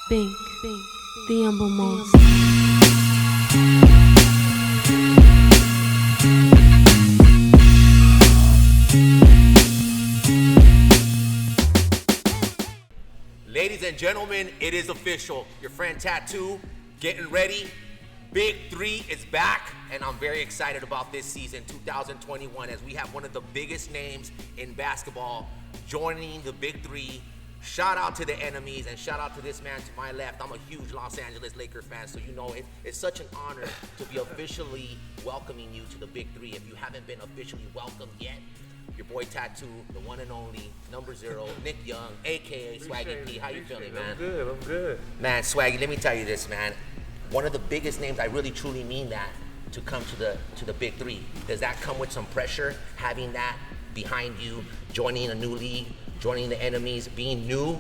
Bink, the humble most. Ladies and gentlemen, it is official. Your friend Tattoo getting ready. Big 3 is back, and I'm very excited about this season, 2021, as we have one of the biggest names in basketball joining the Big 3. Shout out to the enemies, and shout out to this man to my left. I'm a huge Los Angeles Lakers fan, so you know it's such an honor to be officially welcoming you to the Big 3. If you haven't been officially welcomed yet, your boy Tattoo, the one and only, number 0, Nick Young, a.k.a. Swaggy P. How you feeling, man? I'm good. Man, Swaggy, let me tell you this, man. One of the biggest names, I really truly mean that, to come to the Big 3. Does that come with some pressure, having that behind you, joining a new league, joining the enemies, being new,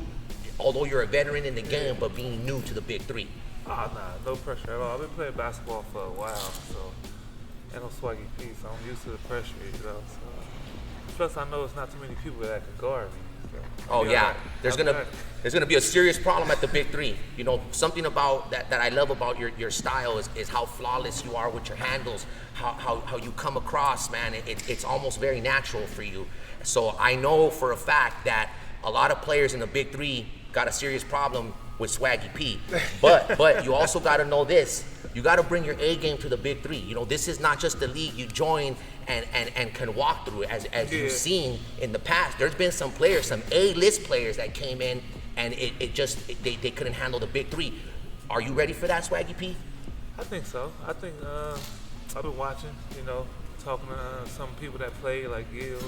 although you're a veteran in the game, but being new to the Big 3? Nah, no pressure at all. I've been playing basketball for a while, so, and I'm Swaggy P, so I'm used to the pressure, you know. So. Plus, I know it's not too many people that can guard me. So. Oh yeah, there's gonna be a serious problem at the Big 3. You know, something about that I love about your style is how flawless you are with your handles, how you come across, man. It's almost very natural for you. So I know for a fact that a lot of players in the Big 3 got a serious problem with Swaggy P. But you also got to know this. You got to bring your A game to the Big 3. You know, this is not just the league you join and can walk through. As you've seen in the past, there's been some players, some A-list players that came in and they couldn't handle the Big 3. Are you ready for that, Swaggy P? I think so. I think I've been watching, you know, talking to some people that played, like Gil,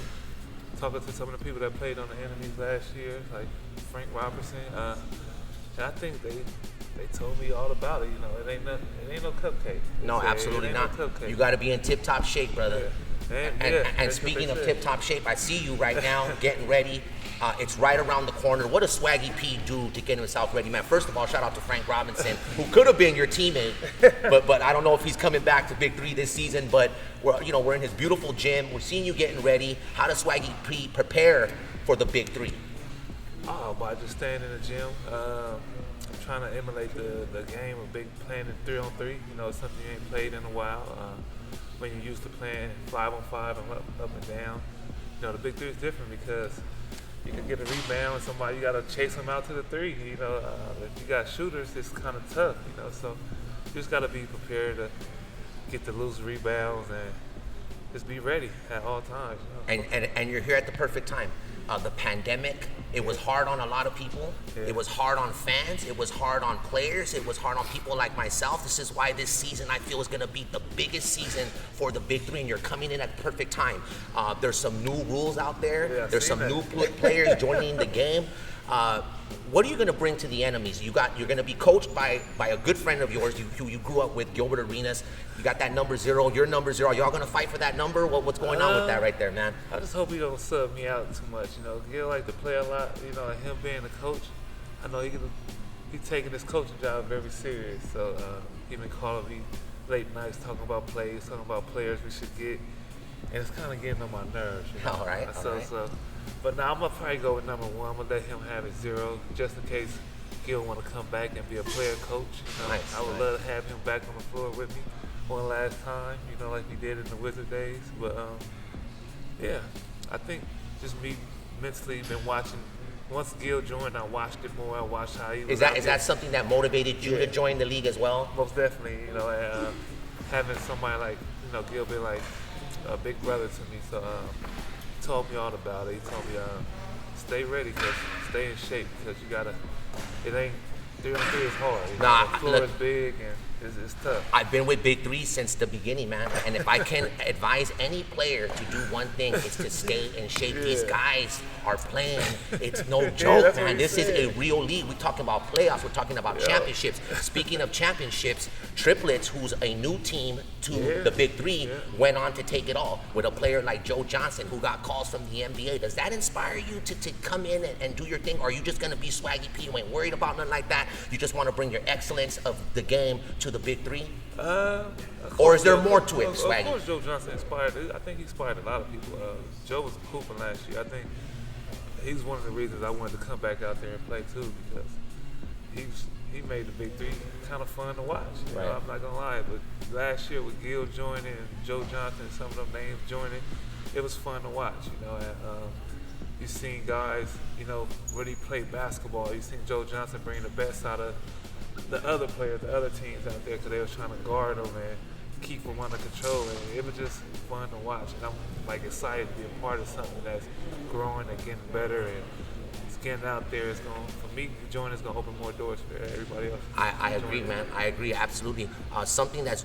talking to some of the people that played on the enemies last year, like Frank Robertson. And I think they told me all about it. You know, it ain't no cupcake. No, absolutely not. No, you got to be in tip-top shape, brother. Yeah. And speaking of tip-top shape, I see you right now getting ready. It's right around the corner. What does Swaggy P do to get himself ready, man? First of all, shout out to Frank Robinson, who could have been your teammate, but I don't know if he's coming back to Big 3 this season. But we're in his beautiful gym. We're seeing you getting ready. How does Swaggy P prepare for the Big 3? Oh, by just staying in the gym. I'm trying to emulate the game of playing in 3-on-3. You know, it's something you ain't played in a while. When you're used to playing 5-on-5 and up and down. You know, the Big 3 is different because you can get a rebound and somebody, you got to chase them out to the 3. You know, if you got shooters, it's kind of tough, you know. So you just got to be prepared to get the loose rebounds and just be ready at all times. You know? And you're here at the perfect time. The pandemic, it was hard on a lot of people. Yeah. It was hard on fans. It was hard on players. It was hard on people like myself. This is why this season I feel is going to be the biggest season for the Big 3, and you're coming in at the perfect time. There's some new rules out there. Yeah, there's some new players joining the game. What are you going to bring to the enemies? You're going to be coached by a good friend of yours who you grew up with, Gilbert Arenas. You got that number 0, your number 0. Are y'all going to fight for that number? What's going on with that right there, man? I just hope he don't sub me out too much. You know, Gil like to play a lot. You know, and him being a coach, I know he's taking his coaching job very serious. So he been calling me late nights talking about plays, talking about players we should get, and it's kind of getting on my nerves. You know? All right. But now I'm gonna probably go with number 1. I'm gonna let him have it 0, just in case Gil want to come back and be a player coach. You know? Nice, I would love to have him back on the floor with me one last time, you know, like we did in the Wizard days. But yeah, I think just me mentally been watching. Once Gil joined, I watched it more. I watched how he was. Is that something that motivated you to join the league as well? Most definitely, you know, having somebody like, you know, Gil be like a big brother to me. So he told me all about it. He told me stay ready, stay in shape, because you gotta. It ain't 3-on-3 is hard. You know, the floor is big and it's tough. I've been with Big 3 since the beginning, man. And if I can advise any player to do one thing, it's to stay in shape. Yeah. These guys are playing. It's no joke, man. This is a real league. We're talking about playoffs. We're talking about championships. Speaking of championships, Triplets, who's a new team to the Big 3, went on to take it all with a player like Joe Johnson, who got calls from the NBA. Does that inspire you to come in and do your thing? Or are you just going to be Swaggy P? You ain't worried about nothing like that? You just want to bring your excellence of the game to the Big 3? Or is there more to it, Swaggy? Of course, Joe Johnson inspired. I think he inspired a lot of people. Joe was hooping last year. I think he's one of the reasons I wanted to come back out there and play too, because he made the big three kind of fun to watch. You Right. know, I'm not gonna lie, but last year with Gil joining and Joe Johnson and some of them names joining, it was fun to watch. You know, and you've seen guys, you know, really play basketball. You've seen Joe Johnson bring the best out of the other players, the other teams out there, because they were trying to guard them and keep them under control. And it was just fun to watch. And I'm like excited to be a part of something that's growing and getting better, and it's getting out there. It's going, for me, joining is going to open more doors for everybody else. I agree, man. I agree absolutely. Something that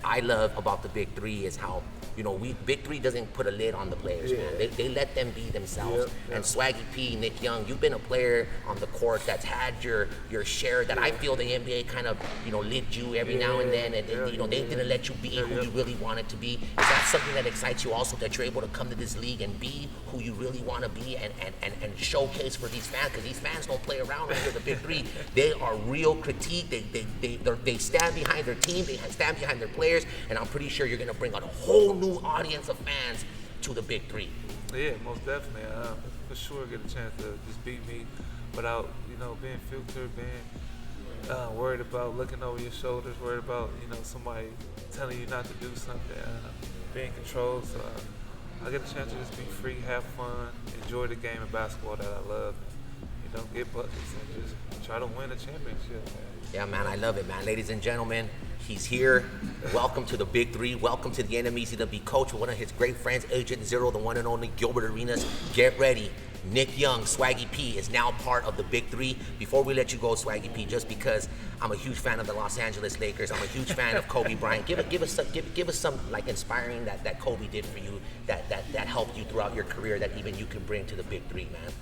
I love about the Big Three is how, you know, Big Three doesn't put a lid on the players, man. They let them be themselves. Yep. And Swaggy P, Nick Young, you've been a player on the court that's had your share that I feel the NBA kind of, you know, lid you every now and then, and you know, they didn't let you be who you really wanted to be. Is that something that excites you also, that you're able to come to this league and be who you really want to be and showcase for these fans? Because these fans don't play around under the Big Three. They are real critique. They stand behind their team. They stand behind their players, and I'm pretty sure you're going to bring a whole new audience of fans to the Big Three. Yeah, most definitely. For sure get a chance to just beat me without, you know, being filtered, being worried about looking over your shoulders, worried about, you know, somebody telling you not to do something, being controlled. So I get a chance to just be free, have fun, enjoy the game of basketball that I love, and, you know, get buckets and just try to win a championship, man. Yeah, man, I love it, man. Ladies and gentlemen, he's here. Welcome to the Big Three. Welcome to the NMEZ to be coach with one of his great friends, Agent Zero, the one and only Gilbert Arenas. Get ready. Nick Young, Swaggy P, is now part of the Big Three. Before we let you go, Swaggy P, just because I'm a huge fan of the Los Angeles Lakers, I'm a huge fan of Kobe Bryant. Give us some like inspiring that Kobe did for you, that helped you throughout your career, that even you can bring to the Big Three, man.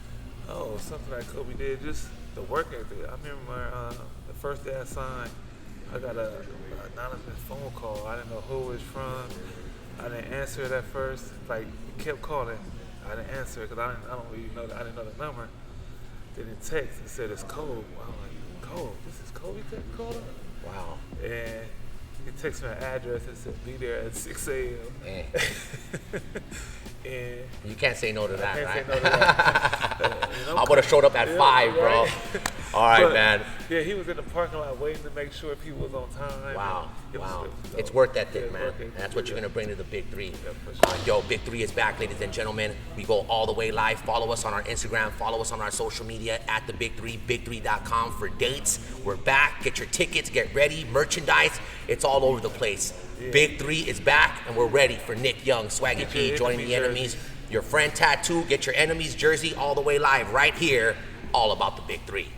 Oh, something like Kobe did, just the work ethic. I remember the first day I signed, I got an anonymous phone call. I didn't know who it was from. I didn't answer it at first. Like, he kept calling. I didn't answer it because I didn't know the number. Then it text and said it's Kobe. I'm like, Kobe? This is Kobe calling? Wow. And he texted me an address and said, be there at 6 a.m. Man. And You can't say no to that, I right? can't say no to that. You know, I would have showed up at 5, bro. right. All right, But, man. Yeah, he was in the parking lot waiting to make sure people was on time. Wow, It was wow. dope. It's work ethic, Yeah, man. work ethic. And that's what you're going to bring to the Big Three. for sure. Yo, Big Three is back, ladies and gentlemen. We go all the way live. Follow us on our Instagram. Follow us on our social media at the Big Three, big3.com for dates. We're back. Get your tickets. Get ready. Merchandise. It's all over the place. Yeah. Big Three is back, and we're ready for Nick Young, Swaggy Get P, your joining the enemy enemies. jersey. Your friend tattoo. Get your enemies jersey all the way live right here. All about the Big Three.